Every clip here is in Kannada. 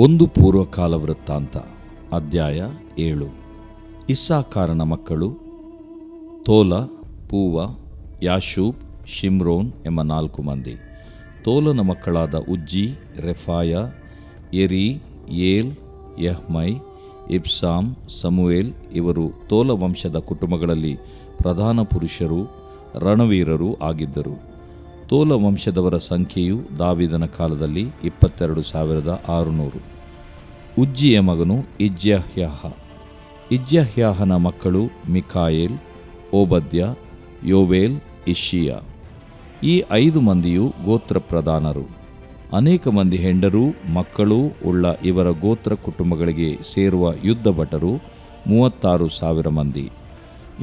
ಒಂದು ಪೂರ್ವಕಾಲ ವೃತ್ತಾಂತ ಅಧ್ಯಾಯ 7. ಇಸ್ಸಾಕಾರನ ಮಕ್ಕಳು ತೋಲ, ಪೂವ, ಯಾಶೂಬ್, ಶಿಮ್ರೋನ್ ಎಂಬ 4 ಮಂದಿ. ತೋಲನ ಮಕ್ಕಳಾದ ಉಜ್ಜಿ, ರೆಫಾಯ, ಎರಿ, ಏಲ್, ಯಹ್ಮೈ, ಇಬ್ಸಾಮ್, ಸಮುವೇಲ್ ಇವರು ತೋಲ ವಂಶದ ಕುಟುಂಬಗಳಲ್ಲಿ ಪ್ರಧಾನ ಪುರುಷರು, ರಣವೀರರೂ ಆಗಿದ್ದರು. ತೋಲ ವಂಶದವರ ಸಂಖ್ಯೆಯು ದಾವೀದನ ಕಾಲದಲ್ಲಿ 22,600. ಉಜ್ಜಿಯ ಮಗನು ಇಜ್ಯಹ್ಯಾಹ. ಇಜ್ಯಹ್ಯಾಹನ ಮಕ್ಕಳು ಮಿಕಾಯೇಲ್, ಓಬದ್ಯ, ಯೋವೇಲ್, ಇಷ್ಷೀಯ. ಈ 5 ಮಂದಿಯು ಗೋತ್ರ ಪ್ರಧಾನರು. ಅನೇಕ ಮಂದಿ ಹೆಂಡರೂ ಮಕ್ಕಳೂ ಉಳ್ಳ ಇವರ ಗೋತ್ರ ಕುಟುಂಬಗಳಿಗೆ ಸೇರುವ ಯುದ್ಧ ಭಟರು 36,000 ಮಂದಿ.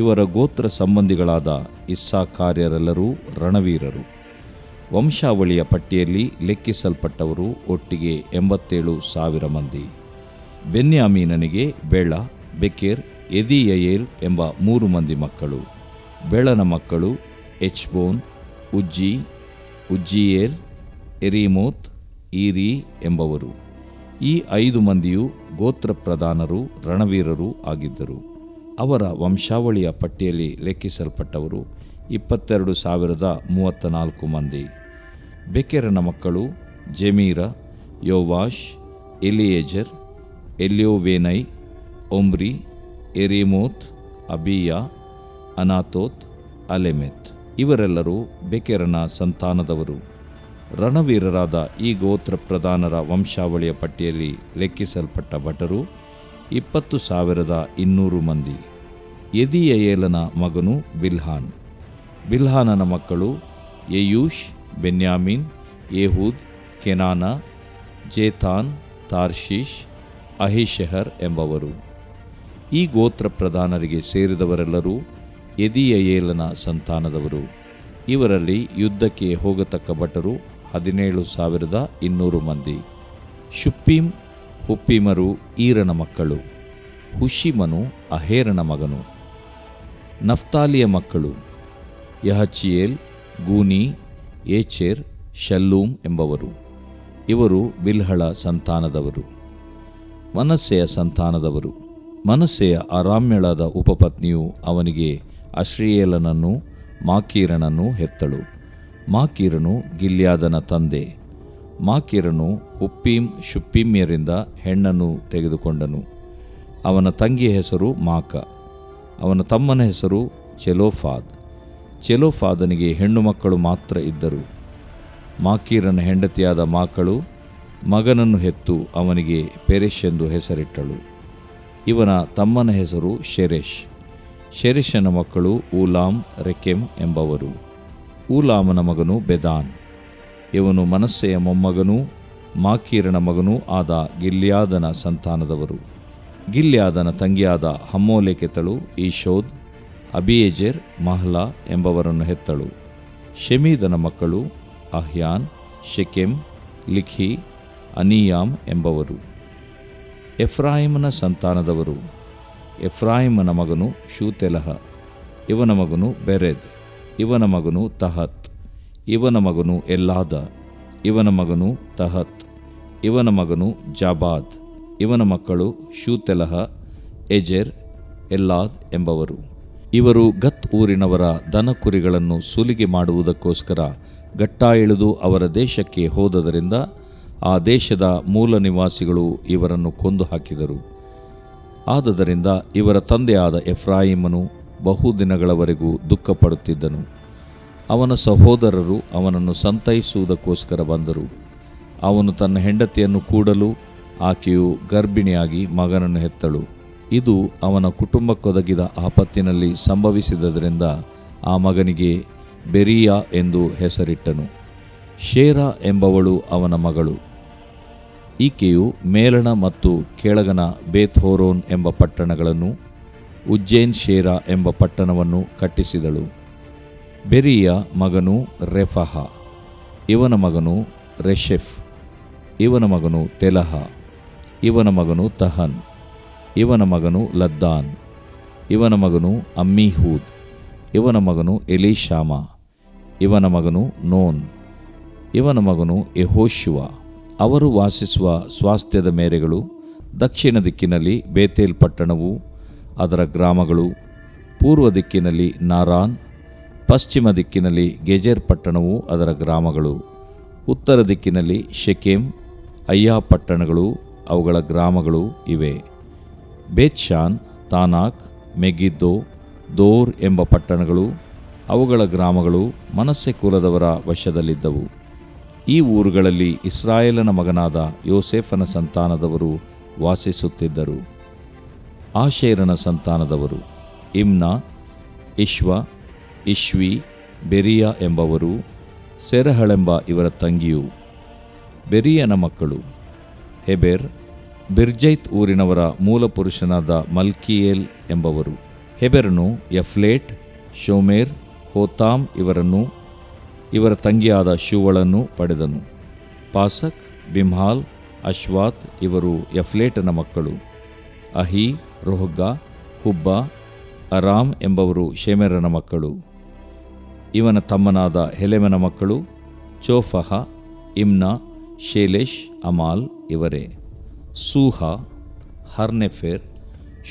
ಇವರ ಗೋತ್ರ ಸಂಬಂಧಿಗಳಾದ ಇಸ್ಸಾಕಾರ್ಯರೆಲ್ಲರೂ ರಣವೀರರು. ವಂಶಾವಳಿಯ ಪಟ್ಟಿಯಲ್ಲಿ ಲೆಕ್ಕಿಸಲ್ಪಟ್ಟವರು ಒಟ್ಟಿಗೆ 87,000 ಮಂದಿ. ಬೆನ್ಯಾಮೀನನಿಗೆ ಬೆಳ, ಬೆಕೆರ್, ಎದೀಯಯೇಲ್ ಎಂಬ 3 ಮಂದಿ ಮಕ್ಕಳು. ಬೆಳನ ಮಕ್ಕಳು ಎಚ್ಬೋನ್, ಉಜ್ಜಿ, ಉಜ್ಜಿಯೇಲ್, ಎರೀಮೋತ್, ಈರಿ ಎಂಬವರು. ಈ 5 ಮಂದಿಯು ಗೋತ್ರ ಪ್ರಧಾನರು, ರಣವೀರರೂ ಆಗಿದ್ದರು. ಅವರ ವಂಶಾವಳಿಯ ಪಟ್ಟಿಯಲ್ಲಿ ಲೆಕ್ಕಿಸಲ್ಪಟ್ಟವರು 22,034 ಮಂದಿ. ಬೆಕೆರನ ಮಕ್ಕಳು ಜೆಮೀರ, Joash, Eliezer, ಎಲ್ಯೋವೇನೈ, Omri, ಎರೀಮೋತ್, ಅಬೀಯ, Anathoth, Alemeth ಇವರೆಲ್ಲರೂ ಬೆಕೆರನ ಸಂತಾನದವರು. ರಣವೀರರಾದ ಈ ಗೋತ್ರ ಪ್ರಧಾನರ ವಂಶಾವಳಿಯ ಪಟ್ಟಿಯಲ್ಲಿ ಲೆಕ್ಕಿಸಲ್ಪಟ್ಟ ಭಟರು 20,200 ಮಂದಿ. ಎದೀಯಯೇಲನ ಮಗನು ಬಿಲ್ಹಾನ್. ಬಿಲ್ಹಾನನ ಮಕ್ಕಳು ಯೆಯೂಷ್, ಬೆನ್ಯಾಮೀನ್, ಯೇಹೂದ್, ಕೆನಾನ, ಜೇತಾನ್, ತಾರ್ಷೀಷ್, ಅಹೀಷೆಹರ್ ಎಂಬವರು. ಈ ಗೋತ್ರ ಪ್ರಧಾನರಿಗೆ ಸೇರಿದವರೆಲ್ಲರೂ ಎದೀಯಯೇಲನ ಸಂತಾನದವರು. ಇವರಲ್ಲಿ ಯುದ್ಧಕ್ಕೆ ಹೋಗತಕ್ಕ ಭಟರು 17,200 ಮಂದಿ. ಶುಪ್ಪೀಮ್, ಹುಪ್ಪೀಮರು ಈರನ ಮಕ್ಕಳು. ಹುಷೀಮನು ಅಹೇರನ ಮಗನು. ನಫ್ತಾಲಿಯ ಮಕ್ಕಳು ಯಹಚಿಯೇಲ್, ಗೂನಿ, ಏಚೆರ್, ಶಲ್ಲೂಮ್ ಎಂಬವರು. ಇವರು ಬಿಲ್ಹಳ ಸಂತಾನದವರು. ಮನಸ್ಸೆಯ ಸಂತಾನದವರು. ಮನಸ್ಸೆಯ ಅರಾಮ್ಯಳಾದ ಉಪಪತ್ನಿಯು ಅವನಿಗೆ ಅಶ್ರಿಯೇಲನನ್ನು, ಮಾಕೀರನನ್ನು ಹೆತ್ತಳು. ಮಾಕೀರನು ಗಿಲ್ಯಾದನ ತಂದೆ. ಮಾಕೀರನು ಹುಪ್ಪೀಮ್, ಶುಪ್ಪೀಮ್ಯರಿಂದ ಹೆಣ್ಣನ್ನು ತೆಗೆದುಕೊಂಡನು. ಅವನ ತಂಗಿಯ ಹೆಸರು ಮಾಕ. ಅವನ ತಮ್ಮನ ಹೆಸರು ಚೆಲೋಫಾದ್. ಚೆಲೋಫಾದನಿಗೆ ಹೆಣ್ಣು ಮಕ್ಕಳು ಮಾತ್ರ ಇದ್ದರು. ಮಾಕೀರನ ಹೆಂಡತಿಯಾದ ಮಾಕಳು ಮಗನನ್ನು ಹೆತ್ತು ಅವನಿಗೆ ಪೆರೆಷ್ ಎಂದು ಹೆಸರಿಟ್ಟಳು. ಇವನ ತಮ್ಮನ ಹೆಸರು ಶೆರೆಷ್. ಶೆರೆಷನ ಮಕ್ಕಳು ಊಲಾಮ್, ರೆಕೆಮ್ ಎಂಬವರು. ಊಲಾಮನ ಮಗನು ಬೆದಾನ್. ಇವನು ಮನಸ್ಸೆಯ ಮೊಮ್ಮಗನೂ ಮಾಕೀರನ ಮಗನೂ ಆದ ಗಿಲ್ಯಾದನ ಸಂತಾನದವರು. ಗಿಲ್ಯಾದನ ತಂಗಿಯಾದ ಹಮ್ಮೋಲೆಕೆತಳು ಈಶೋದ್, ಅಬಿಯೆಜೆರ್, ಮಹ್ಲಾ ಎಂಬವರನ್ನು ಹೆತ್ತಳು. ಶೆಮೀದನ ಮಕ್ಕಳು ಅಹ್ಯಾನ್, ಶೆಕೆಮ್, ಲಿಖಿ, ಅನೀಯಾಮ್ ಎಂಬವರು. ಎಫ್ರಾಯಿಮನ ಸಂತಾನದವರು. ಎಫ್ರಾಯಿಮನ ಮಗನು ಶೂತೆಲಹ. ಇವನ ಮಗನು ಬೆರೆದ್. ಇವನ ಮಗನು ತಹತ್. ಇವನ ಮಗನು ಎಲ್ಲಾದ. ಇವನ ಮಗನು ತಹತ್. ಇವನ ಮಗನು ಜಾಬಾದ್. ಇವನ ಮಕ್ಕಳು ಶೂತೆಲಹ, ಎಜೆರ್, ಎಲ್ಲಾದ್ ಎಂಬವರು. ಇವರು ಗತ್ ಊರಿನವರ ದನ ಕುರಿಗಳನ್ನು ಸುಲಿಗೆ ಮಾಡುವುದಕ್ಕೋಸ್ಕರ ಗಟ್ಟಾ ಇಳಿದು ಅವರ ದೇಶಕ್ಕೆ ಹೋದದರಿಂದ ಆ ದೇಶದ ಮೂಲ ನಿವಾಸಿಗಳು ಇವರನ್ನು ಕೊಂದು ಹಾಕಿದರು. ಆದದರಿಂದ ಇವರ ತಂದೆಯಾದ ಎಫ್ರಾಯಿಮನು ಬಹುದಿನಗಳವರೆಗೂ ದುಃಖಪಡುತ್ತಿದ್ದನು. ಅವನ ಸಹೋದರರು ಅವನನ್ನು ಸಂತೈಸುವುದಕ್ಕೋಸ್ಕರ ಬಂದರು. ಅವನು ತನ್ನ ಹೆಂಡತಿಯನ್ನು ಕೂಡಲು ಆಕೆಯು ಗರ್ಭಿಣಿಯಾಗಿ ಮಗನನ್ನು ಹೆತ್ತಳು. ಇದು ಅವನ ಕುಟುಂಬಕ್ಕೊದಗಿದ ಆಪತ್ತಿನಲ್ಲಿ ಸಂಭವಿಸಿದ್ದರಿಂದ ಆ ಮಗನಿಗೆ ಬೆರೀಯ ಎಂದು ಹೆಸರಿಟ್ಟನು. ಶೇರ ಎಂಬವಳು ಅವನ ಮಗಳು. ಈಕೆಯು ಮೇಲಣ ಮತ್ತು ಕೆಳಗನ ಬೇತ್ಹೋರೋನ್ ಎಂಬ ಪಟ್ಟಣಗಳನ್ನು, ಉಜ್ಜೇನ್ ಶೇರ ಎಂಬ ಪಟ್ಟಣವನ್ನು ಕಟ್ಟಿಸಿದಳು. ಬೆರೀಯ ಮಗನು ರೆಫಹ. ಇವನ ಮಗನು ರೆಷೆಫ್. ಇವನ ಮಗನು ತೆಲಹ. ಇವನ ಮಗನು ತಹನ್. ಇವನ ಮಗನು ಲದ್ದಾನ್. ಇವನ ಮಗನು ಅಮ್ಮೀಹೂದ್. ಇವನ ಮಗನು ಎಲೀಷಾಮ. ಇವನ ಮಗನು ನೋನ್. ಇವನ ಮಗನು ಯೆಹೋಶುವ. ಅವರು ವಾಸಿಸುವ ಸ್ವಾಸ್ಥ್ಯದ ಮೇರೆಗಳು ದಕ್ಷಿಣ ದಿಕ್ಕಿನಲ್ಲಿ ಬೇತೇಲ್ ಪಟ್ಟಣವು ಅದರ ಗ್ರಾಮಗಳು, ಪೂರ್ವ ದಿಕ್ಕಿನಲ್ಲಿ ನಾರಾನ್, ಪಶ್ಚಿಮ ದಿಕ್ಕಿನಲ್ಲಿ ಗೆಜೆರ್ ಪಟ್ಟಣವು ಅದರ ಗ್ರಾಮಗಳು, ಉತ್ತರ ದಿಕ್ಕಿನಲ್ಲಿ ಶೆಕೆಮ್, ಅಯ್ಯಾ ಪಟ್ಟಣಗಳು ಅವುಗಳ ಗ್ರಾಮಗಳು ಇವೆ. ಬೇತ್ಷಾನ್, ತಾನಾಕ್, ಮೆಗಿದ್ದೋ, ದೋರ್ ಎಂಬ ಪಟ್ಟಣಗಳು ಅವುಗಳ ಗ್ರಾಮಗಳು ಮನಸ್ಸೆ ಕುಲದವರ ವಶದಲ್ಲಿದ್ದವು. ಈ ಊರುಗಳಲ್ಲಿ ಇಸ್ರಾಯೇಲನ ಮಗನಾದ ಯೋಸೇಫನ ಸಂತಾನದವರು ವಾಸಿಸುತ್ತಿದ್ದರು. ಆಶೇರನ ಸಂತಾನದವರು ಇಮ್ನ, ಇಶ್ವ, ಇಶ್ವಿ, ಬೆರಿಯ ಎಂಬವರು, ಸೆರಹಳೆಂಬ ಇವರ ತಂಗಿಯು. ಬೆರಿಯನ ಮಕ್ಕಳು ಹೆಬೆರ್, ಬಿರ್ಜೈತ್ ಊರಿನವರ ಮೂಲಪುರುಷನಾದ ಮಲ್ಕಿಯೇಲ್ ಎಂಬವರು. ಹೆಬೆರನು ಯಫ್ಲೇಟ್, ಶೋಮೇರ್, ಹೋತಾಮ್ ಇವರನ್ನು ಇವರ ತಂಗಿಯಾದ ಶೂವಳನ್ನು ಪಡೆದನು. ಪಾಸಕ್, ಬಿಮ್ಹಾಲ್, ಅಶ್ವಾತ್ ಇವರು ಯಫ್ಲೇಟನ ಮಕ್ಕಳು. ಅಹಿ, ರೋಹ್ಗ, ಹುಬ್ಬ, ಅರಾಮ್ ಎಂಬವರು ಶೆಮೆರನ ಮಕ್ಕಳು. ಇವನ ತಮ್ಮನಾದ ಹೆಲೆಮನ ಮಕ್ಕಳು ಚೋಫಹ, ಇಮ್ನ, ಶೇಲೆಷ್, ಅಮಾಲ್ ಇವರೇ. ಸೂಹ, ಹರ್ನೆಫೆರ್,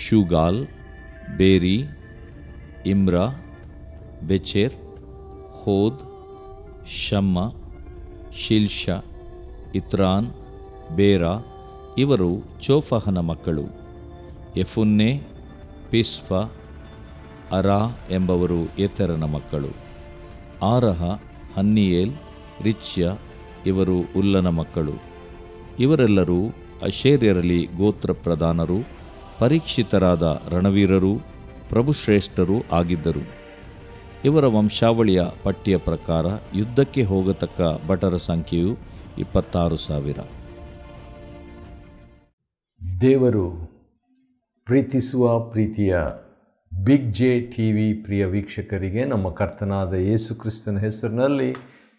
ಶೂಗಾಲ್, ಬೇರಿ, ಇಮ್ರ, ಬೆಚೆರ್, ಹೋದ್, ಶಮ್ಮ, ಶಿಲ್ಷ, ಇತ್ರಾನ್, ಬೇರ ಇವರು ಚೋಫಹನ ಮಕ್ಕಳು. ಯಫುನ್ನೆ, ಪಿಸ್ಪ, ಅರಾ ಎಂಬವರು ಯೆತೆರನ ಮಕ್ಕಳು. ಆರಹ, ಹನ್ನಿಯೇಲ್, ರಿಚ್ಯ ಇವರು ಉಲ್ಲನ ಮಕ್ಕಳು. ಇವರೆಲ್ಲರೂ ಅಶೇರ್ಯರಲ್ಲಿ ಗೋತ್ರ ಪ್ರಧಾನರು, ಪರೀಕ್ಷಿತರಾದ ರಣವೀರರೂ ಪ್ರಭುಶ್ರೇಷ್ಠರೂ ಆಗಿದ್ದರು. ಇವರ ವಂಶಾವಳಿಯ ಪಟ್ಟಿಯ ಪ್ರಕಾರ ಯುದ್ಧಕ್ಕೆ ಹೋಗತಕ್ಕ ಭಟರ ಸಂಖ್ಯೆಯು 26,000. ದೇವರು ಪ್ರೀತಿಸುವ ಪ್ರೀತಿಯ ಬಿಗ್ ಜೆ ಟಿವಿ ಪ್ರಿಯ ವೀಕ್ಷಕರಿಗೆ ನಮ್ಮ ಕರ್ತನಾದ ಯೇಸು ಕ್ರಿಸ್ತನ ಹೆಸರಿನಲ್ಲಿ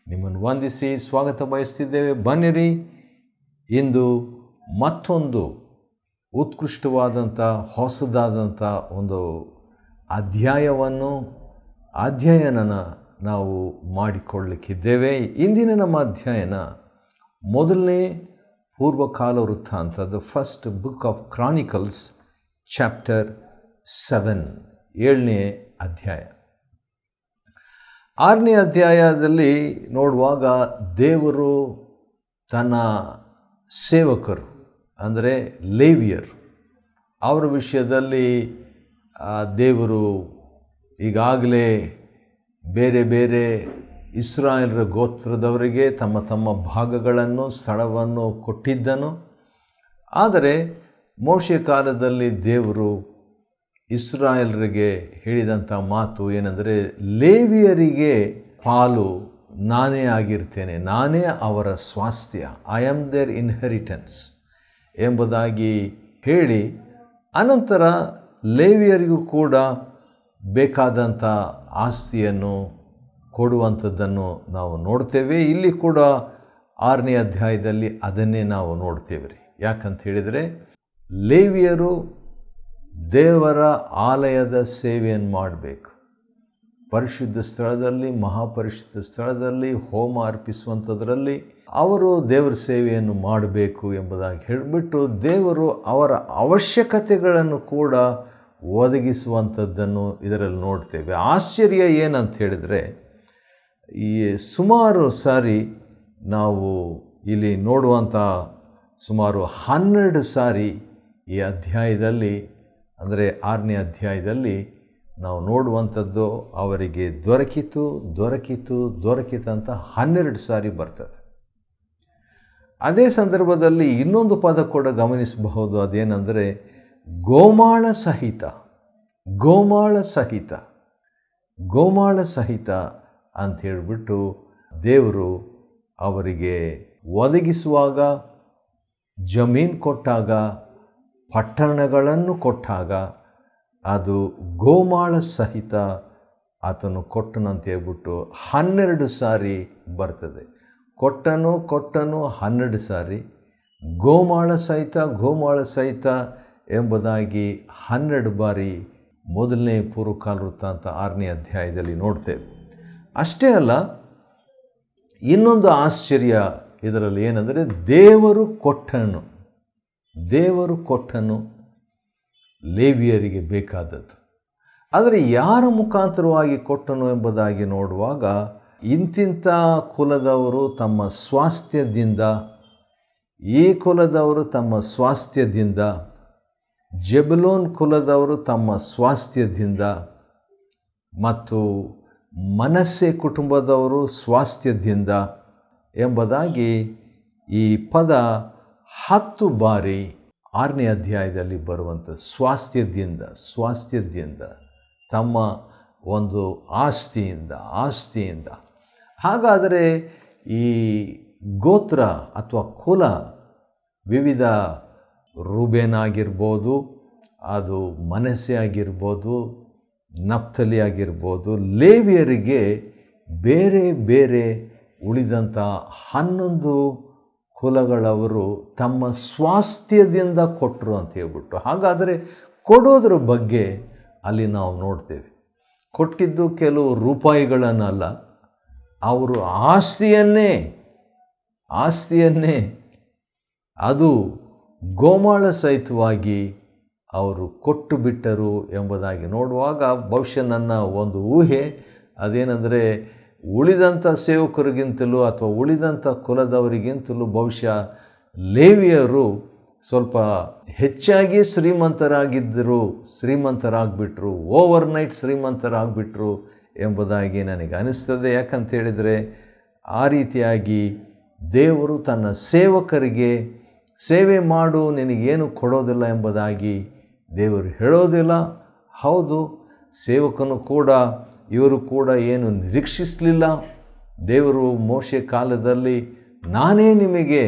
ನಿಮ್ಮನ್ನು ವಂದಿಸಿ ಸ್ವಾಗತ ಬಯಸ್ತಿದ್ದೇವೆ. ಬನ್ನಿರಿ, ಇಂದು ಮತ್ತೊಂದು ಉತ್ಕೃಷ್ಟವಾದಂಥ ಹೊಸದಾದಂಥ ಒಂದು ಅಧ್ಯಯನ ನಾವು ಮಾಡಿಕೊಳ್ಳಲಿಕ್ಕಿದ್ದೇವೆ. ಇಂದಿನ ನಮ್ಮ ಅಧ್ಯಯನ ಮೊದಲನೇ ಪೂರ್ವಕಾಲ ವೃತ್ತಾಂತ, the first book of Chronicles, chapter 7, 7ನೇ ಅಧ್ಯಾಯ. 6ನೇ ಅಧ್ಯಾಯದಲ್ಲಿ ನೋಡುವಾಗ ದೇವರು ತನ್ನ ಸೇವಕರು ಅಂದರೆ ಲೇವಿಯರ್ ಅವರ ವಿಷಯದಲ್ಲಿ ದೇವರು ಈಗಾಗಲೇ ಬೇರೆ ಬೇರೆ ಇಸ್ರಾಯೇಲರ ಗೋತ್ರದವರಿಗೆ ತಮ್ಮ ತಮ್ಮ ಭಾಗಗಳನ್ನು, ಸ್ಥಳವನ್ನು ಕೊಟ್ಟಿದ್ದನು. ಆದರೆ ಮೋಶೆ ಕಾಲದಲ್ಲಿ ದೇವರು ಇಸ್ರಾಯೇಲರಿಗೆ ಹೇಳಿದಂಥ ಮಾತು ಏನೆಂದರೆ, ಲೇವಿಯರಿಗೆ ಪಾಲು ನಾನೇ ಆಗಿರ್ತೇನೆ, ನಾನೇ ಅವರ ಸ್ವಾಸ್ಥ್ಯ, ಐ ಆಮ್ ದೇರ್ ಇನ್ಹೆರಿಟೆನ್ಸ್ ಎಂಬುದಾಗಿ ಹೇಳಿ, ಅನಂತರ ಲೇವಿಯರಿಗೂ ಕೂಡ ಬೇಕಾದಂಥ ಆಸ್ತಿಯನ್ನು ಕೊಡುವಂಥದ್ದನ್ನು ನಾವು ನೋಡ್ತೇವೆ. ಇಲ್ಲಿ ಕೂಡ 6ನೇ ಅಧ್ಯಾಯದಲ್ಲಿ ಅದನ್ನೇ ನಾವು ನೋಡ್ತೇವೆ ರೀ. ಯಾಕಂತ ಹೇಳಿದರೆ, ಲೇವಿಯರು ದೇವರ ಆಲಯದ ಸೇವೆಯನ್ನು ಮಾಡಬೇಕು. ಪರಿಶುದ್ಧ ಸ್ಥಳದಲ್ಲಿ, ಮಹಾಪರಿಶುದ್ಧ ಸ್ಥಳದಲ್ಲಿ ಹೋಮ ಅರ್ಪಿಸುವಂಥದ್ರಲ್ಲಿ ಅವರು ದೇವರ ಸೇವೆಯನ್ನು ಮಾಡಬೇಕು ಎಂಬುದಾಗಿ ಹೇಳಿಬಿಟ್ಟು ದೇವರು ಅವರ ಅವಶ್ಯಕತೆಗಳನ್ನು ಕೂಡ ಒದಗಿಸುವಂಥದ್ದನ್ನು ಇದರಲ್ಲಿ ನೋಡ್ತೇವೆ. ಆಶ್ಚರ್ಯ ಏನಂತ ಹೇಳಿದರೆ, ಈ ಸುಮಾರು ಸಾರಿ ನಾವು ಇಲ್ಲಿ ನೋಡುವಂಥ ಸುಮಾರು 12 ಸಾರಿ ಈ ಅಧ್ಯಾಯದಲ್ಲಿ, ಅಂದರೆ 6ನೇ ಅಧ್ಯಾಯದಲ್ಲಿ ನಾವು ನೋಡುವಂಥದ್ದು ಅವರಿಗೆ ದೊರಕಿತಂತ 12 ಸಾರಿ ಬರ್ತದೆ. ಅದೇ ಸಂದರ್ಭದಲ್ಲಿ ಇನ್ನೊಂದು ಪದ ಕೂಡ ಗಮನಿಸಬಹುದು. ಅದೇನೆಂದರೆ ಗೋಮಾಳ ಸಹಿತ ಅಂತ ಹೇಳಿಬಿಟ್ಟು ದೇವರು ಅವರಿಗೆ ಒದಗಿಸುವಾಗ, ಜಮೀನು ಕೊಟ್ಟಾಗ, ಪಟ್ಟಣಗಳನ್ನು ಕೊಟ್ಟಾಗ ಅದು ಗೋಮಾಳ ಸಹಿತ ಆತನು ಕೊಟ್ಟನಂತ ಹೇಳ್ಬಿಟ್ಟು 12 ಸಾರಿ ಬರ್ತದೆ. ಕೊಟ್ಟನು 12 ಸಾರಿ, ಗೋಮಾಳ ಸಹಿತ ಎಂಬುದಾಗಿ 12 ಬಾರಿ ಮೊದಲನೇ ಪೂರ್ವಕಾಲ ವೃತ್ತಾಂತ 6ನೇ ಅಧ್ಯಾಯದಲ್ಲಿ ನೋಡ್ತೇವೆ. ಅಷ್ಟೇ ಅಲ್ಲ, ಇನ್ನೊಂದು ಆಶ್ಚರ್ಯ ಇದರಲ್ಲಿ ಏನಂದರೆ ದೇವರು ಕೊಟ್ಟನು ಲೇವಿಯರಿಗೆ ಬೇಕಾದದ್ದು. ಆದರೆ ಯಾರ ಮುಖಾಂತರವಾಗಿ ಕೊಟ್ಟನು ಎಂಬುದಾಗಿ ನೋಡುವಾಗ ಇಂತಿಂಥ ಕುಲದವರು ತಮ್ಮ ಸ್ವಾಸ್ಥ್ಯದಿಂದ, ಈ ಕುಲದವರು ತಮ್ಮ ಸ್ವಾಸ್ಥ್ಯದಿಂದ, ಜೆಬುಲೂನ್ ಕುಲದವರು ತಮ್ಮ ಸ್ವಾಸ್ಥ್ಯದಿಂದ ಮತ್ತು ಮನಸ್ಸೆ ಕುಟುಂಬದವರು ಸ್ವಾಸ್ಥ್ಯದಿಂದ ಎಂಬುದಾಗಿ ಈ ಪದ 10 ಬಾರಿ 6ನೇ ಅಧ್ಯಾಯದಲ್ಲಿ ಬರುವಂಥ ಸ್ವಾಸ್ಥ್ಯದಿಂದ ತಮ್ಮ ಒಂದು ಆಸ್ತಿಯಿಂದ. ಹಾಗಾದರೆ ಈ ಗೋತ್ರ ಅಥವಾ ಕುಲ ವಿವಿಧ ರೂಬೇನ್ ಆಗಿರ್ಬೋದು, ಅದು ಮನಸ್ಸೆ ಆಗಿರ್ಬೋದು, ನಫ್ತಲಿ ಆಗಿರ್ಬೋದು, ಲೇವಿಯರಿಗೆ ಬೇರೆ ಬೇರೆ ಉಳಿದಂಥ 11 ಕುಲಗಳವರು ತಮ್ಮ ಸ್ವಾಸ್ಥ್ಯದಿಂದ ಕೊಟ್ಟರು ಅಂತ ಹೇಳ್ಬಿಟ್ಟು. ಹಾಗಾದರೆ ಕೊಡೋದ್ರ ಬಗ್ಗೆ ಅಲ್ಲಿ ನಾವು ನೋಡ್ತೇವೆ. ಕೊಟ್ಟಿದ್ದು ಕೆಲವು ರೂಪಾಯಿಗಳನ್ನಲ್ಲ, ಅವರು ಆಸ್ತಿಯನ್ನೇ ಅದು ಗೋಮಾಳ ಸಹಿತವಾಗಿ ಅವರು ಕೊಟ್ಟು ಬಿಟ್ಟರು ಎಂಬುದಾಗಿ ನೋಡುವಾಗ ಬಹುಶಃ ನನ್ನ ಒಂದು ಊಹೆ ಅದೇನೆಂದರೆ, ಉಳಿದಂಥ ಸೇವಕರಿಗಿಂತಲೂ ಅಥವಾ ಉಳಿದಂಥ ಕುಲದವರಿಗಿಂತಲೂ ಬಹುಶಃ ಲೇವಿಯರು ಸ್ವಲ್ಪ ಹೆಚ್ಚಾಗಿ ಶ್ರೀಮಂತರಾಗ್ಬಿಟ್ರು, ಓವರ್ನೈಟ್ ಶ್ರೀಮಂತರಾಗ್ಬಿಟ್ರು ಎಂಬುದಾಗಿ ನನಗೆ ಅನಿಸ್ತದೆ. ಯಾಕಂತ ಹೇಳಿದರೆ ಆ ರೀತಿಯಾಗಿ ದೇವರು ತನ್ನ ಸೇವಕರಿಗೆ ಸೇವೆ ಮಾಡು, ನಿನಗೇನು ಕೊಡೋದಿಲ್ಲ ಎಂಬುದಾಗಿ ದೇವರು ಹೇಳೋದಿಲ್ಲ. ಹೌದು, ಸೇವಕನು ಕೂಡ ಇವರು ಕೂಡ ಏನು ನಿರೀಕ್ಷಿಸಲಿಲ್ಲ. ದೇವರು ಮೋಶೆ ಕಾಲದಲ್ಲಿ ನಾನೇ ನಿಮಗೆ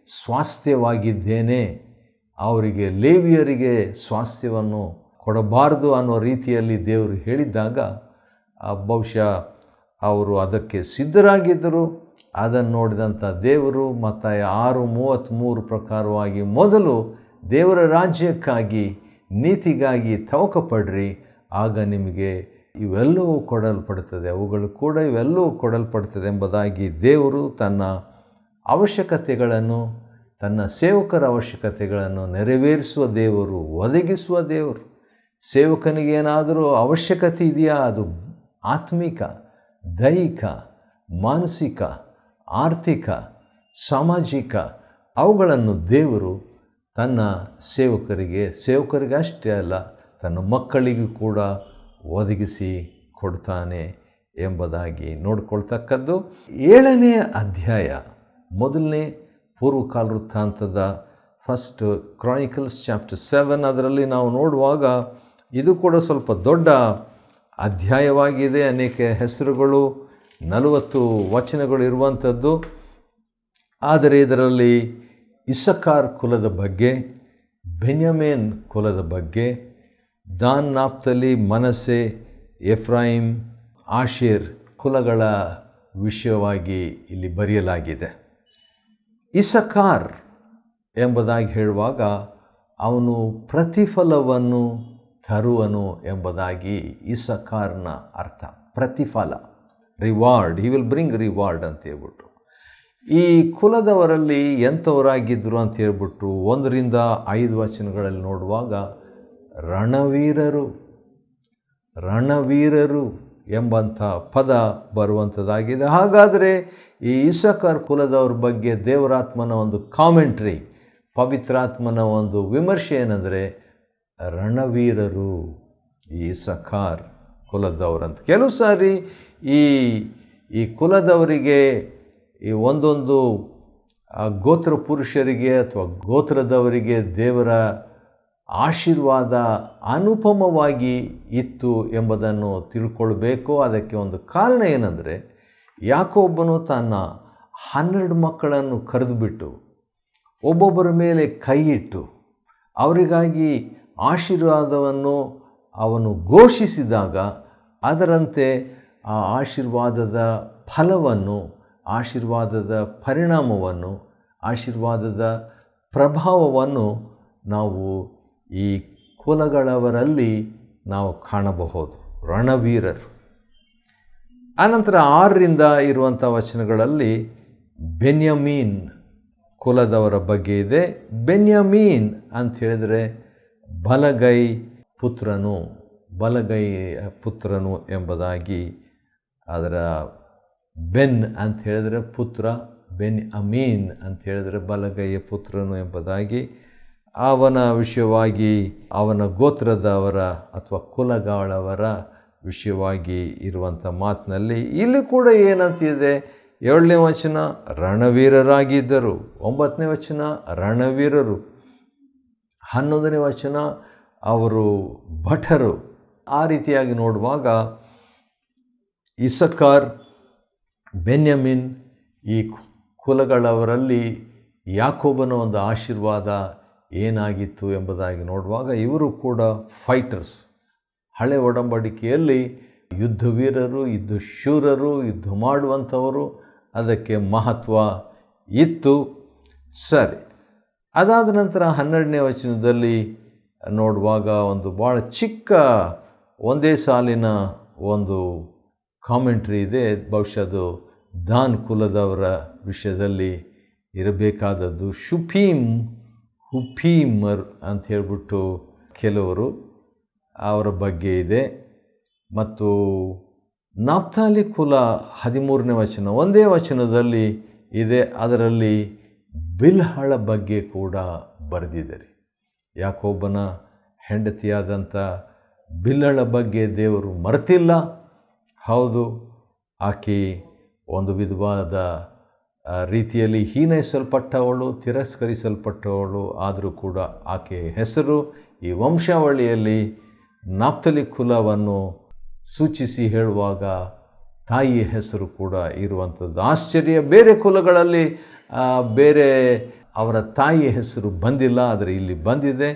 ಸ್ವಾಸ್ಥ್ಯವಾಗಿದ್ದೇನೆ, ಅವರಿಗೆ ಲೇವಿಯರಿಗೆ ಸ್ವಾಸ್ಥ್ಯವನ್ನು ಕೊಡಬಾರದು ಅನ್ನೋ ರೀತಿಯಲ್ಲಿ ದೇವರು ಹೇಳಿದ್ದಾಗ ಬಹುಶಃ ಅವರು ಅದಕ್ಕೆ ಸಿದ್ಧರಾಗಿದ್ದರು. ಅದನ್ನು ನೋಡಿದಂಥ ದೇವರು ಮತ್ತಾಯ 6:33 ಪ್ರಕಾರವಾಗಿ ಮೊದಲು ದೇವರ ರಾಜ್ಯಕ್ಕಾಗಿ ನೀತಿಗಾಗಿ ತವಕಪಡ್ರಿ, ಆಗ ನಿಮಗೆ ಇವೆಲ್ಲವೂ ಕೊಡಲ್ಪಡುತ್ತದೆ, ಅವುಗಳು ಕೂಡ ಇವೆಲ್ಲವೂ ಕೊಡಲ್ಪಡುತ್ತದೆ ಎಂಬುದಾಗಿ ದೇವರು ತನ್ನ ಅವಶ್ಯಕತೆಗಳನ್ನು, ತನ್ನ ಸೇವಕರ ಅವಶ್ಯಕತೆಗಳನ್ನು ನೆರವೇರಿಸುವ ದೇವರು, ಒದಗಿಸುವ ದೇವರು. ಸೇವಕನಿಗೇನಾದರೂ ಅವಶ್ಯಕತೆ ಇದೆಯಾ? ಅದು ಆತ್ಮಿಕ, ದೈಹಿಕ, ಮಾನಸಿಕ, ಆರ್ಥಿಕ, ಸಾಮಾಜಿಕ, ಅವುಗಳನ್ನು ದೇವರು ತನ್ನ ಸೇವಕರಿಗೆ ಅಷ್ಟೇ ಅಲ್ಲ, ತನ್ನ ಮಕ್ಕಳಿಗೂ ಕೂಡ ಒದಗಿಸಿ ಕೊಡ್ತಾನೆ ಎಂಬುದಾಗಿ ನೋಡಿಕೊಳ್ತಕ್ಕದ್ದು. 7ನೇ ಅಧ್ಯಾಯ, ಮೊದಲನೇ ಪೂರ್ವಕಾಲ ವೃತ್ತಾಂತದ ಫಸ್ಟ್ ಕ್ರಾನಿಕಲ್ಸ್ ಚಾಪ್ಟರ್ 7, ಅದರಲ್ಲಿ ನಾವು ನೋಡುವಾಗ ಇದು ಕೂಡ ಸ್ವಲ್ಪ ದೊಡ್ಡ ಅಧ್ಯಾಯವಾಗಿದೆ. ಅನೇಕ ಹೆಸರುಗಳು, 40 ವಚನಗಳು ಇರುವಂಥದ್ದು. ಆದರೆ ಇದರಲ್ಲಿ ಇಸ್ಸಾಕಾರ್ ಕುಲದ ಬಗ್ಗೆ, ಬೆನ್ಯಾಮೀನ್ ಕುಲದ ಬಗ್ಗೆ, ದಾನ್, ನಫ್ತಾಲಿ, ಮನಸ್ಸೆ, ಎಫ್ರಾಯಿಮ್, ಆಶೇರ್ ಕುಲಗಳ ವಿಷಯವಾಗಿ ಇಲ್ಲಿ ಬರೆಯಲಾಗಿದೆ. ಇಸ್ಸಾಕಾರ್ ಎಂಬುದಾಗಿ ಹೇಳುವಾಗ ಅವನು ಪ್ರತಿಫಲವನ್ನು ತರುವನು ಎಂಬುದಾಗಿ ಇಸ್ಸಾಕಾರ್ನ ಅರ್ಥ. ಪ್ರತಿಫಲ, reward, he will bring reward ಅಂತ ಹೇಳ್ಬಿಟ್ಟು. ಈ ಕುಲದವರಲ್ಲಿ ಎಂಥವರಾಗಿದ್ದರು ಅಂತ ಹೇಳ್ಬಿಟ್ಟು 1ರಿಂದ 5 ವಚನಗಳಲ್ಲಿ ನೋಡುವಾಗ ರಣವೀರರು ಎಂಬಂಥ ಪದ ಬರುವಂಥದ್ದಾಗಿದೆ. ಹಾಗಾದರೆ ಈ ಇಸ್ಸಾಕಾರ್ ಕುಲದವ್ರ ಬಗ್ಗೆ ದೇವರಾತ್ಮನ ಒಂದು ಕಾಮೆಂಟ್ರಿ, ಪವಿತ್ರಾತ್ಮನ ಒಂದು ವಿಮರ್ಶೆ ಏನಂದರೆ, ರಣವೀರರು ಈ ಇಸ್ಸಾಕಾರ್ ಕುಲದವರಂತ. ಕೆಲವು ಸಾರಿ ಈ ಕುಲದವರಿಗೆ, ಈ ಒಂದೊಂದು ಗೋತ್ರ ಪುರುಷರಿಗೆ ಅಥವಾ ಗೋತ್ರದವರಿಗೆ ದೇವರ ಆಶೀರ್ವಾದ ಅನುಪಮವಾಗಿ ಇತ್ತು ಎಂಬುದನ್ನು ತಿಳ್ಕೊಳ್ಬೇಕು. ಅದಕ್ಕೆ ಒಂದು ಕಾರಣ ಏನಂದರೆ, ಯಾಕೋಬನು ತನ್ನ 12 ಮಕ್ಕಳನ್ನು ಕರೆದುಬಿಟ್ಟು ಒಬ್ಬೊಬ್ಬರ ಮೇಲೆ ಕೈ ಇಟ್ಟು ಅವರಿಗಾಗಿ ಆಶೀರ್ವಾದವನ್ನು ಅವನು ಘೋಷಿಸಿದಾಗ ಅದರಂತೆ ಆ ಆಶೀರ್ವಾದದ ಫಲವನ್ನು, ಆಶೀರ್ವಾದದ ಪರಿಣಾಮವನ್ನು, ಆಶೀರ್ವಾದದ ಪ್ರಭಾವವನ್ನು ನಾವು ಈ ಕುಲಗಳವರಲ್ಲಿ ನಾವು ಕಾಣಬಹುದು. ರಣವೀರರು. ಆನಂತರ 6ರಿಂದ ಇರುವಂಥ ವಚನಗಳಲ್ಲಿ ಬೆನ್ಯಾಮೀನ್ ಕುಲದವರ ಬಗ್ಗೆ ಇದೆ. ಬೆನ್ಯಾಮೀನ್ ಅಂತ ಹೇಳಿದರೆ ಬಲಗೈ ಪುತ್ರನು ಎಂಬುದಾಗಿ, ಅದರ ಬೆನ್ ಅಂತ ಹೇಳಿದರೆ ಪುತ್ರ, ಬೆನ್ ಅಮೀನ್ ಅಂತ ಹೇಳಿದರೆ ಬಲಗೈಯ ಪುತ್ರನು ಎಂಬುದಾಗಿ, ಅವನ ವಿಷಯವಾಗಿ ಅವನ ಗೋತ್ರದವರ ಅಥವಾ ಕುಲಗಳವರ ವಿಷಯವಾಗಿ ಇರುವಂಥ ಮಾತಿನಲ್ಲಿ ಇಲ್ಲಿ ಕೂಡ ಏನಂತಿದೆ, 7ನೇ ವಚನ ರಣವೀರರಾಗಿದ್ದರು, 9ನೇ ವಚನ ರಣವೀರರು, 11ನೇ ವಚನ ಅವರು ಭಟರು. ಆ ರೀತಿಯಾಗಿ ನೋಡುವಾಗ ಇಸಕಾರ್, ಬೆನ್ಯಾಮಿನ್ ಈ ಕುಲಗಳವರಲ್ಲಿ ಯಾಕೋಬನ ಒಂದು ಆಶೀರ್ವಾದ ಏನಾಗಿತ್ತು ಎಂಬುದಾಗಿ ನೋಡುವಾಗ ಇವರು ಕೂಡ ಫೈಟರ್ಸ್. ಹಳೆ ಒಡಂಬಡಿಕೆಯಲ್ಲಿ ಯುದ್ಧವೀರರು, ಯುದ್ಧಶೂರರು, ಯುದ್ಧ ಮಾಡುವಂಥವರು, ಅದಕ್ಕೆ ಮಹತ್ವ ಇತ್ತು. ಸರಿ, ಅದಾದ ನಂತರ 12ನೇ ವಚನದಲ್ಲಿ ನೋಡುವಾಗ ಒಂದು ಭಾಳ ಚಿಕ್ಕ ಒಂದೇ ಸಾಲಿನ ಒಂದು ಕಾಮೆಂಟ್ರಿ ಇದೆ. ಬಹುಶಃ ಅದು ದಾನ್ ಕುಲದವರ ವಿಷಯದಲ್ಲಿ ಇರಬೇಕಾದದ್ದು. ಹುಪೀಮರ್ ಅಂತ ಹೇಳ್ಬಿಟ್ಟು ಕೆಲವರು ಅವರ ಬಗ್ಗೆ ಇದೆ. ಮತ್ತು ನಾಪ್ತಾಲಿ ಕುಲ 13ನೇ ವಚನ ಒಂದೇ ವಚನದಲ್ಲಿ ಇದೆ. ಅದರಲ್ಲಿ ಬಿಲ್ಹಳ ಬಗ್ಗೆ ಕೂಡ ಬರೆದಿದೆ. ಯಾಕೋಬನ ಹೆಂಡತಿಯಾದಂಥ ಬಿಲ್ಹಳ ಬಗ್ಗೆ ದೇವರು ಮರೆತಿಲ್ಲ. ಹೌದು, ಆಕೆ ಒಂದು ವಿಧವಾದ ರೀತಿಯಲ್ಲಿ ಹೀನೈಸಲ್ಪಟ್ಟವಳು, ತಿರಸ್ಕರಿಸಲ್ಪಟ್ಟವಳು. ಆದರೂ ಕೂಡ ಆಕೆಯ ಹೆಸರು ಈ ವಂಶಾವಳಿಯಲ್ಲಿ ನಾಪ್ತಲಿ ಕುಲವನ್ನು ಸೂಚಿಸಿ ಹೇಳುವಾಗ ತಾಯಿಯ ಹೆಸರು ಕೂಡ ಇರುವಂಥದ್ದು ಆಶ್ಚರ್ಯ. ಬೇರೆ ಕುಲಗಳಲ್ಲಿ ಬೇರೆ ಅವರ ತಾಯಿಯ ಹೆಸರು ಬಂದಿಲ್ಲ, ಆದರೆ ಇಲ್ಲಿ ಬಂದಿದೆ.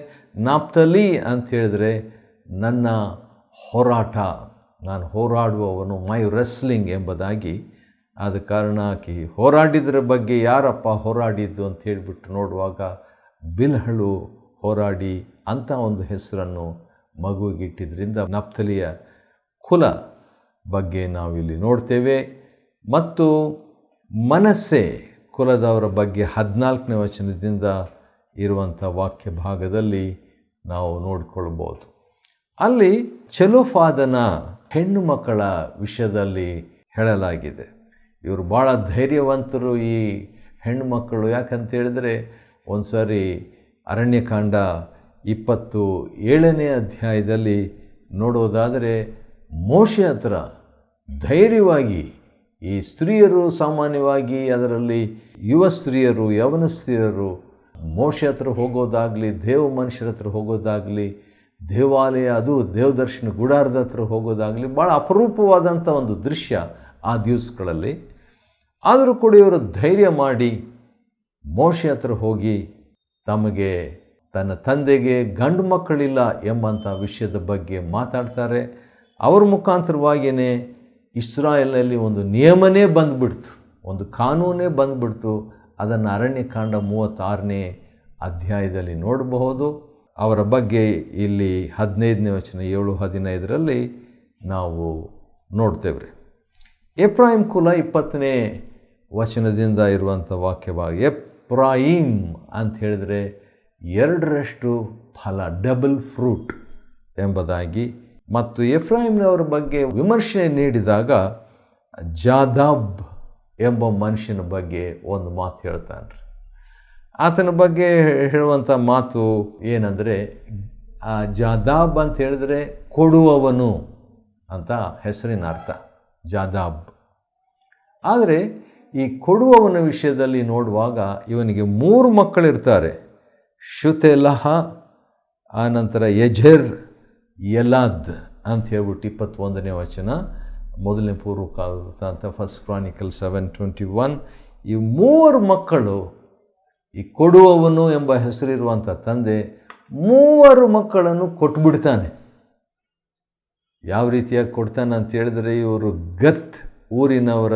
ನಾಪ್ತಲಿ ಅಂತ ಹೇಳಿದ್ರೆ ನನ್ನ ಹೋರಾಟ, ನಾನು ಹೋರಾಡುವವನು, ಮೈ ರೆಸ್ಲಿಂಗ್ ಎಂಬುದಾಗಿ. ಆದ ಕಾರಣ ಆಕೆ ಹೋರಾಡಿದ್ರ ಬಗ್ಗೆ ಯಾರಪ್ಪ ಹೋರಾಡಿದ್ದು ಅಂತ ಹೇಳಿಬಿಟ್ಟು ನೋಡುವಾಗ ಬಿಲ್ಹಳು ಹೋರಾಡಿ ಅಂಥ ಒಂದು ಹೆಸರನ್ನು ಮಗುವಿಗಿಟ್ಟಿದ್ದರಿಂದ ನಫ್ತಲಿಯ ಕುಲ ಬಗ್ಗೆ ನಾವಿಲ್ಲಿ ನೋಡ್ತೇವೆ. ಮತ್ತು ಮನಸ್ಸೆ ಕುಲದವರ ಬಗ್ಗೆ 14ನೇ ವಚನದಿಂದ ಇರುವಂಥ ವಾಕ್ಯ ಭಾಗದಲ್ಲಿ ನಾವು ನೋಡಿಕೊಳ್ಬೋದು. ಅಲ್ಲಿ ಚೆಲೋಫಾದನ ಹೆಣ್ಣು ಮಕ್ಕಳ ವಿಷಯದಲ್ಲಿ ಹೇಳಲಾಗಿದೆ. ಇವರು ಭಾಳ ಧೈರ್ಯವಂತರು ಈ ಹೆಣ್ಣು ಮಕ್ಕಳು. ಯಾಕಂತ ಹೇಳಿದ್ರೆ ಒಂದು ಸಾರಿ ಅರಣ್ಯಕಾಂಡ 27ನೇ ಅಧ್ಯಾಯದಲ್ಲಿ ನೋಡೋದಾದರೆ ಮೋಶೆ ಹತ್ರ ಧೈರ್ಯವಾಗಿ ಈ ಸ್ತ್ರೀಯರು, ಸಾಮಾನ್ಯವಾಗಿ ಅದರಲ್ಲಿ ಯುವ ಸ್ತ್ರೀಯರು, ಯವನ ಸ್ತ್ರೀಯರು ಮೋಶೆ ಹತ್ರ ಹೋಗೋದಾಗಲಿ, ದೇವ ಮನುಷ್ಯರ ಹತ್ರ ಹೋಗೋದಾಗಲಿ, ದೇವಾಲಯ ಅದು ದೇವದರ್ಶನ ಗುಡಾರದ ಹತ್ರ ಹೋಗೋದಾಗಲಿ ಭಾಳ ಅಪರೂಪವಾದಂಥ ಒಂದು ದೃಶ್ಯ ಆ ದಿವಸಗಳಲ್ಲಿ. ಆದರೂ ಕೂಡ ಇವರು ಧೈರ್ಯ ಮಾಡಿ ಮೋಶೆ ಹತ್ರ ಹೋಗಿ ತಮಗೆ ತನ್ನ ತಂದೆಗೆ ಗಂಡು ಮಕ್ಕಳಿಲ್ಲ ಎಂಬಂಥ ವಿಷಯದ ಬಗ್ಗೆ ಮಾತಾಡ್ತಾರೆ. ಅವ್ರ ಮುಖಾಂತರವಾಗಿಯೇ ಇಸ್ರಾಯೇಲ್ನಲ್ಲಿ ಒಂದು ನಿಯಮನೇ ಬಂದುಬಿಡ್ತು, ಒಂದು ಕಾನೂನೇ ಬಂದುಬಿಡ್ತು. ಅದನ್ನು ಅರಣ್ಯಕಾಂಡ 36ನೇ ಅಧ್ಯಾಯದಲ್ಲಿ ನೋಡಬಹುದು. ಅವರ ಬಗ್ಗೆ ಇಲ್ಲಿ 15ನೇ ವಚನ 7-15ರಲ್ಲಿ ನಾವು ನೋಡ್ತೇವೆ. ಎಫ್ರಾಯಿಮ್ ಕುಲ 20ನೇ ವಚನದಿಂದ ಇರುವಂಥ ವಾಕ್ಯವಾಗಿ, ಎಫ್ರಾಯಿಮ್ ಅಂತ ಹೇಳಿದರೆ 2ರಷ್ಟು ಫಲ, ಡಬಲ್ ಫ್ರೂಟ್ ಎಂಬುದಾಗಿ. ಮತ್ತು ಎಫ್ರಾಯಿಮ್ನವರ ಬಗ್ಗೆ ವಿಮರ್ಶೆ ನೀಡಿದಾಗ ಜಾದಾಬ್ ಎಂಬ ಮನುಷ್ಯನ ಬಗ್ಗೆ ಒಂದು ಮಾತು ಹೇಳ್ತಾನೆ. ಆತನ ಬಗ್ಗೆ ಹೇಳುವಂಥ ಮಾತು ಏನಂದರೆ, ಆ ಜಾದಾಬ್ ಅಂತ ಹೇಳಿದ್ರೆ ಕೊಡುವವನು ಅಂತ ಹೆಸರಿನ ಅರ್ಥ, ಜಾದಾಬ್. ಆದರೆ ಈ ಕೊಡುವವನ ವಿಷಯದಲ್ಲಿ ನೋಡುವಾಗ ಇವನಿಗೆ 3 ಮಕ್ಕಳಿರ್ತಾರೆ. ಶುತೆಲಹ, ಆನಂತರ ಯಜೆರ್, ಯಲಾದ್ ಅಂತ ಹೇಳ್ಬಿಟ್ಟು 21ನೇ ವಚನ, ಮೊದಲನೇ ಪೂರ್ವಕಾಲ ಅಂತ ಫಸ್ಟ್ ಕ್ರಾನಿಕಲ್ 7:21. ಈ 3 ಮಕ್ಕಳು, ಈ ಕೊಡುವವನು ಎಂಬ ಹೆಸರಿರುವಂಥ ತಂದೆ 3 ಮಕ್ಕಳನ್ನು ಕೊಟ್ಬಿಡ್ತಾನೆ. ಯಾವ ರೀತಿಯಾಗಿ ಕೊಡ್ತಾನೆ ಅಂತ ಹೇಳಿದ್ರೆ, ಇವರು ಗತ್ ಊರಿನವರ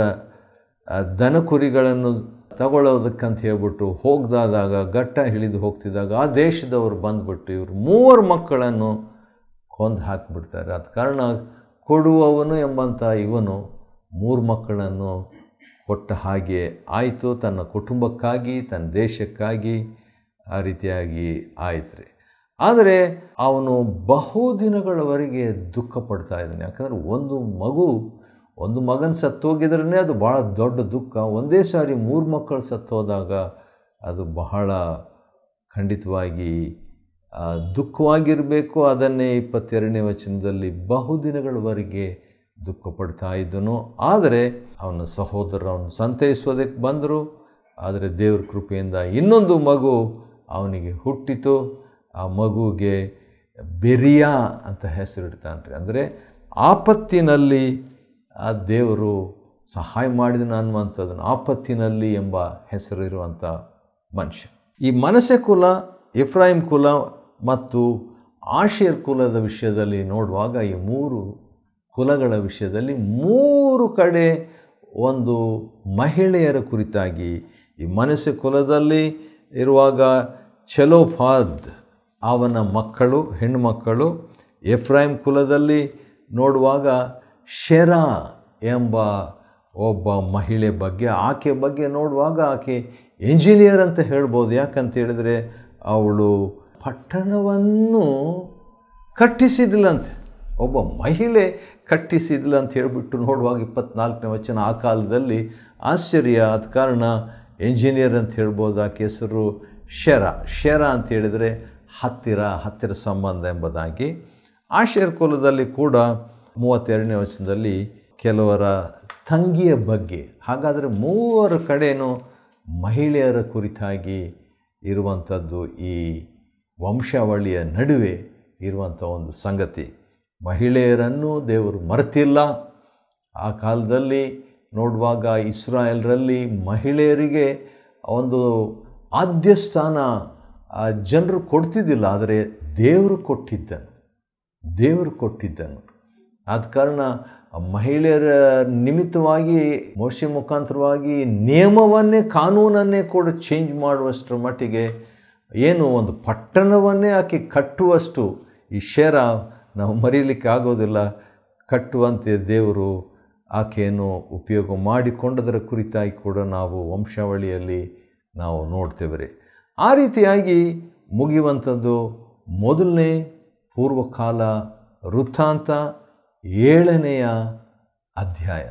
ದನ ಕುರಿಗಳನ್ನು ತಗೊಳ್ಳೋದಕ್ಕಂತ ಹೇಳ್ಬಿಟ್ಟು ಹೋಗ್ದಾದಾಗ, ಘಟ್ಟ ಹಿಡಿದು ಹೋಗ್ತಿದ್ದಾಗ ಆ ದೇಶದವರು ಬಂದುಬಿಟ್ಟು ಇವರು 3 ಮಕ್ಕಳನ್ನು ಕೊಂದು ಹಾಕಿಬಿಡ್ತಾರೆ. ಆದ ಕಾರಣ ಕೊಡುವವನು ಎಂಬಂಥ ಇವನು 3 ಮಕ್ಕಳನ್ನು ಕೊಟ್ಟ ಹಾಗೆ ಆಯಿತು. ತನ್ನ ಕುಟುಂಬಕ್ಕಾಗಿ, ತನ್ನ ದೇಶಕ್ಕಾಗಿ ಆ ರೀತಿಯಾಗಿ ಆಯ್ತು ರೀ. ಆದರೆ ಅವನು ಬಹುದಿನಗಳವರೆಗೆ ದುಃಖ ಪಡ್ತಾ ಇದ್ದಾನೆ. ಯಾಕಂದರೆ ಒಂದು ಮಗನ ಸತ್ತೋಗಿದ್ರೇ ಅದು ಭಾಳ ದೊಡ್ಡ ದುಃಖ. ಒಂದೇ ಸಾರಿ 3 ಮಕ್ಕಳು ಸತ್ತೋದಾಗ ಅದು ಬಹಳ ಖಂಡಿತವಾಗಿ ದುಃಖವಾಗಿರಬೇಕು. ಅದನ್ನೇ 22ನೇ ವಚನದಲ್ಲಿ ಬಹುದಿನಗಳವರೆಗೆ ದುಃಖ ಪಡ್ತಾ ಇದ್ದನು. ಆದರೆ ಅವನ ಸಹೋದರರು ಅವನು ಸಂತೈಸೋದಕ್ಕೆ ಬಂದರು. ಆದರೆ ದೇವ್ರ ಕೃಪೆಯಿಂದ ಇನ್ನೊಂದು ಮಗು ಅವನಿಗೆ ಹುಟ್ಟಿತು. ಆ ಮಗುಗೆ ಬೆರಿಯಾ ಅಂತ ಹೆಸರಿಡ್ತಾನ್ರಿ. ಅಂದರೆ ಆಪತ್ತಿನಲ್ಲಿ ಆ ದೇವರು ಸಹಾಯ ಮಾಡಿದನ ಅನ್ನುವಂಥದ್ದನ್ನು, ಆಪತ್ತಿನಲ್ಲಿ ಎಂಬ ಹೆಸರಿರುವಂಥ ಮನುಷ್ಯ. ಈ ಮನಸ್ಸೆ ಕುಲ, ಎಫ್ರಾಯಿಮ್ ಕುಲ ಮತ್ತು ಆಶೇರ್ ಕುಲದ ವಿಷಯದಲ್ಲಿ ನೋಡುವಾಗ, ಈ 3 ಕುಲಗಳ ವಿಷಯದಲ್ಲಿ 3 ಕಡೆ ಒಂದು ಮಹಿಳೆಯರ ಕುರಿತಾಗಿ, ಈ ಮನಸ್ಸೆ ಕುಲದಲ್ಲಿ ಇರುವಾಗ ಚೆಲೋಫಾದ್ ಅವನ ಮಕ್ಕಳು, ಹೆಣ್ಣುಮಕ್ಕಳು. ಎಫ್ರಾಯಿಮ್ ಕುಲದಲ್ಲಿ ನೋಡುವಾಗ ಶೆರಾ ಎಂಬ ಒಬ್ಬ ಮಹಿಳೆ ಬಗ್ಗೆ, ಆಕೆ ಬಗ್ಗೆ ನೋಡುವಾಗ ಆಕೆ ಎಂಜಿನಿಯರ್ ಅಂತ ಹೇಳ್ಬೋದು. ಯಾಕಂತ ಹೇಳಿದರೆ ಅವಳು ಪಟ್ಟಣವನ್ನು ಕಟ್ಟಿಸಿದ್ಲಂತೆ. ಒಬ್ಬ ಮಹಿಳೆ ಕಟ್ಟಿಸಿದ್ಲು ಅಂತ ಹೇಳಿಬಿಟ್ಟು ನೋಡುವಾಗ 24ನೇ ವಚನ. ಆ ಕಾಲದಲ್ಲಿ ಆಶ್ಚರ್ಯ. ಆದ ಕಾರಣ ಎಂಜಿನಿಯರ್ ಅಂತ ಹೇಳ್ಬೋದು. ಆಕೆ ಹೆಸರು ಶೆರಾ ಅಂತ ಹೇಳಿದರೆ ಹತ್ತಿರ ಸಂಬಂಧ ಎಂಬುದಾಗಿ. ಆಶೇರ್ ಕುಲದಲ್ಲಿ ಕೂಡ 32ನೇ ವಚನದಲ್ಲಿ ಕೆಲವರ ತಂಗಿಯ ಬಗ್ಗೆ. ಹಾಗಾದರೆ 3 ಕಡೆಯೂ ಮಹಿಳೆಯರ ಕುರಿತಾಗಿ ಇರುವಂಥದ್ದು ಈ ವಂಶಾವಳಿಯ ನಡುವೆ ಇರುವಂಥ ಒಂದು ಸಂಗತಿ. ಮಹಿಳೆಯರನ್ನು ದೇವರು ಮರೆತಿಲ್ಲ. ಆ ಕಾಲದಲ್ಲಿ ನೋಡುವಾಗ ಇಸ್ರಾಯೇಲರಲ್ಲಿ ಮಹಿಳೆಯರಿಗೆ ಒಂದು ಆದ್ಯ ಸ್ಥಾನ ಜನರು ಕೊಡ್ತಿದ್ದಿಲ್ಲ. ಆದರೆ ದೇವರು ಕೊಟ್ಟಿದ್ದನು. ಆದ ಕಾರಣ ಮಹಿಳೆಯರ ನಿಮಿತ್ತವಾಗಿ ಮೋಶೆ ಮುಖಾಂತರವಾಗಿ ನಿಯಮವನ್ನೇ, ಕಾನೂನನ್ನೇ ಕೂಡ ಚೇಂಜ್ ಮಾಡುವಷ್ಟರ ಮಟ್ಟಿಗೆ, ಏನು ಒಂದು ಪಟ್ಟಣವನ್ನೇ ಆಕೆ ಕಟ್ಟುವಷ್ಟು ಈ ಶೆರಾ ನಾವು ಮರೀಲಿಕ್ಕೆ ಆಗೋದಿಲ್ಲ, ಕಟ್ಟುವಂತೆ ದೇವರು ಆಕೆಯನ್ನು ಉಪಯೋಗ ಮಾಡಿಕೊಂಡದರ ಕುರಿತಾಗಿ ಕೂಡ ನಾವು ವಂಶಾವಳಿಯಲ್ಲಿ ನಾವು ನೋಡ್ತೇವೆ ರೀ. ಆ ರೀತಿಯಾಗಿ ಮುಗಿಯುವಂಥದ್ದು ಮೊದಲನೇ ಪೂರ್ವಕಾಲ ವೃತ್ತಾಂತ 7ನೆಯ ಅಧ್ಯಾಯ.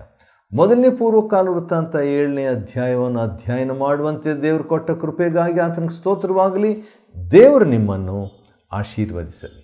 ಮೊದಲನೇ ಪೂರ್ವಕಾಲ ವೃತ್ತಾಂತ 7ನೇ ಅಧ್ಯಾಯವನ್ನು ಅಧ್ಯಯನ ಮಾಡುವಂತೆ ದೇವರು ಕೊಟ್ಟ ಕೃಪೆಗಾಗಿ ಆತನಿಗೆ ಸ್ತೋತ್ರವಾಗಲಿ. ದೇವರು ನಿಮ್ಮನ್ನು ಆಶೀರ್ವದಿಸಲಿ.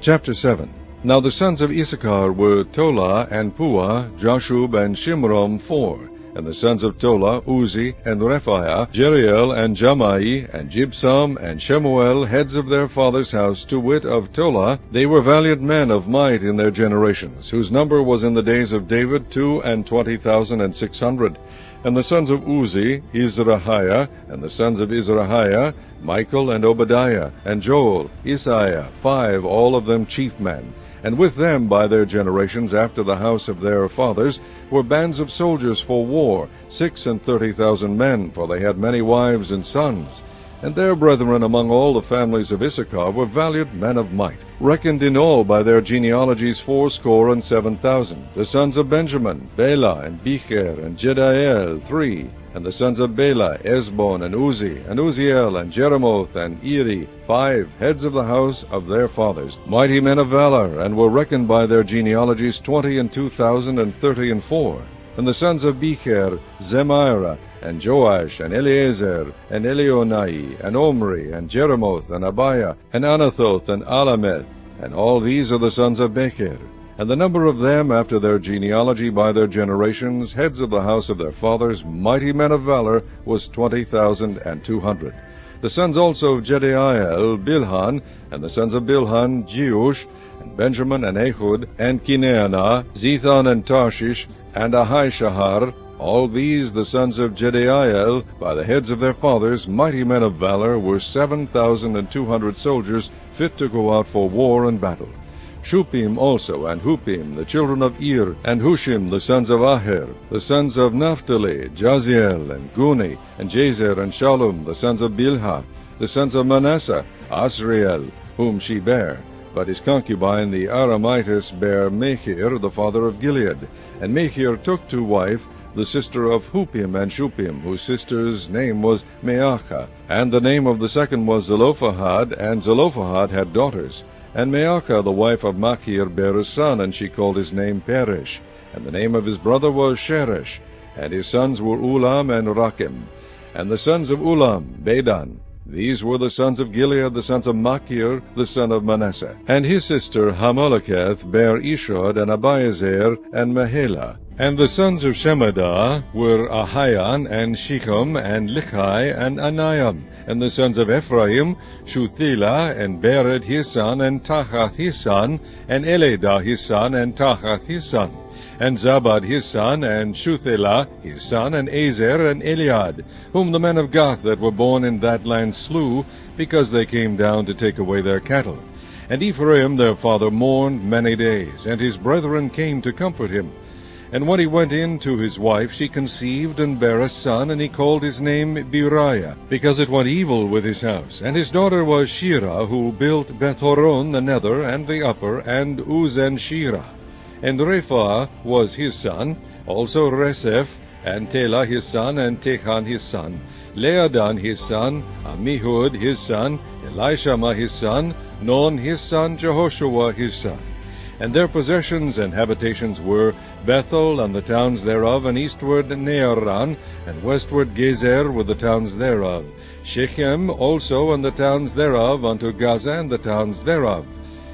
Chapter 7. Now the sons of Issachar were Tola and Puah, Jashub and Shimron 4. And the sons of Tola, Uzi and Rephiah, Jeriel and Jamai, and Jibsam and Shemuel, heads of their father's house, to wit of Tola. They were valiant men of might in their generations, whose number was in the days of David 22,600. And the sons of Uzi, Izrahiah, and the sons of Izrahiah, Michael and Obadiah, and Joel, Isaiah, 5, all of them chief men. And with them by their generations after the house of their fathers were bands of soldiers for war, 36,000 men, for they had many wives and sons. And their brethren among all the families of Issachar were valiant men of might, reckoned in all by their genealogies 77,000. The sons of Benjamin, Bela and Becher and Jediael 3. And the sons of Bela, Esbon and Uzi, and Uziel and Jeremoth and Eri, 5, heads of the house of their fathers, mighty men of valor, and were reckoned by their genealogies 20,034. And the sons of Becher, Zemira, and Joash, and Eleazar, and Elionai, and Omri, and Jeremoth, and Abiah, and Anathoth, and Alameth. And all these are the sons of Becher. And the number of them after their genealogy by their generations, heads of the house of their fathers, mighty men of valor, was 20,200. The sons also of Jediael, Bilhan, and the sons of Bilhan, Jeush, and Benjamin, and Ehud, and Kineanah, Zethon, and Tarshish, and Ahishahar. All these, the sons of Jediael, by the heads of their fathers, mighty men of valor, were 7,200 soldiers, fit to go out for war and battle. Shupim also, and Hupim, the children of Ir, and Hushim, the sons of Aher, the sons of Naphtali, Jaziel, and Guni, and Jazer, and Shallum, the sons of Bilhah, the sons of Manasseh, Asriel, whom she bare. But his concubine, the Aramitess, bare Machir, the father of Gilead. And Machir took to wife the sister of Hupim and Shupim, whose sister's name was Maachah. And the name of the second was Zelophehad, and Zelophehad had daughters. And Maachah, the wife of Machir, bare a son, and she called his name Peresh. And the name of his brother was Sheresh. And his sons were Ulam and Rakim. And the sons of Ulam, Bedan. These were the sons of Gilead, the sons of Machir, the son of Manasseh. And his sister Hameleketh bare Ishod, and Abiezer, and Mahelah. And the sons of Shemadah were Ahian, and Shechem, and Lichai, and Aniam. And the sons of Ephraim, Shuthelah, and Bered his son, and Tahath his son, and Eledah his son, and Tahath his son. And Zabad his son, and Shuthelah his son, and Ezer, and Eliad, whom the men of Gath that were born in that land slew, because they came down to take away their cattle. And Ephraim their father mourned many days, and his brethren came to comfort him. And when he went in to his wife, she conceived and bare a son, and he called his name Beriah, because it went evil with his house. And his daughter was Shirah, who built Bethhoron the nether, and the upper, and Uzen Shirah. And Rephah was his son, also Reseph, and Telah his son, and Techan his son, Leadan his son, Amihud his son, Elishama his son, Non his son, Jehoshua his son. And their possessions and habitations were Bethel and the towns thereof, and eastward Nearan, and westward Gezer with the towns thereof, Shechem also and the towns thereof, unto Gaza and the towns thereof.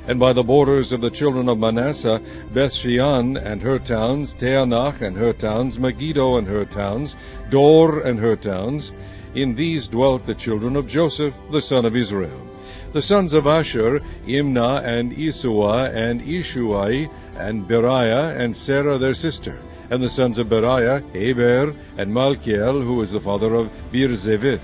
And by the borders of the children of Manasseh, Bethshean and her towns, Teanach and her towns, Megiddo and her towns, Dor and her towns. In these dwelt the children of Joseph, the son of Israel. The sons of Asher, Imnah and Isua and Ishuai, and Beriah and Sarah their sister. And the sons of Beriah, Heber and Malkiel, who is the father of Birzevith.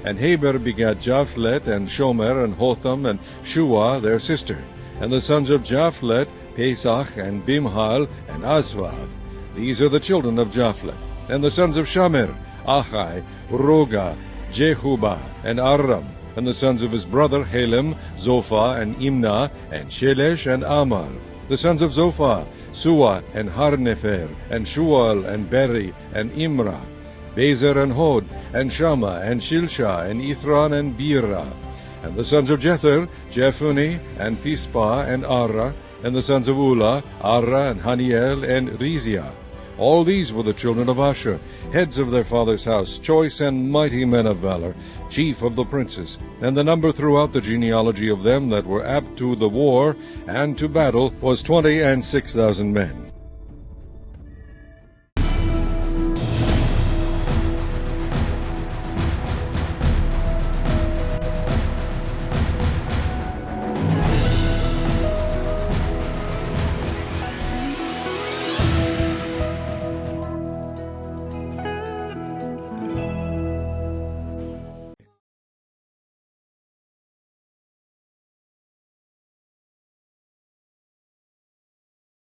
And Heber begat Japhlet, and Shomer, and Hotham, and Shua their sister. And the sons of Japhlet, Pesach, and Bimhal, and Asvav. These are the children of Japhlet. And the sons of Shamer, Achai, Roga, Jehubah, and Aram. And the sons of his brother Helem, Zophah, and Imnah, and Shelesh, and Amal. The sons of Zophah, Suah, and Harnefer, and Shual, and Beri, and Imrah. Bezer, and Hod, and Shammah, and Shilshah, and Ithran, and Beerah. And the sons of Jether, Jephuni, and Pispah, and Arah. And the sons of Ulah, Arah, and Haniel, and Reziah. All these were the children of Asher, heads of their father's house, choice and mighty men of valor, chief of the princes. And the number throughout the genealogy of them that were apt to the war and to battle was 26,000 men.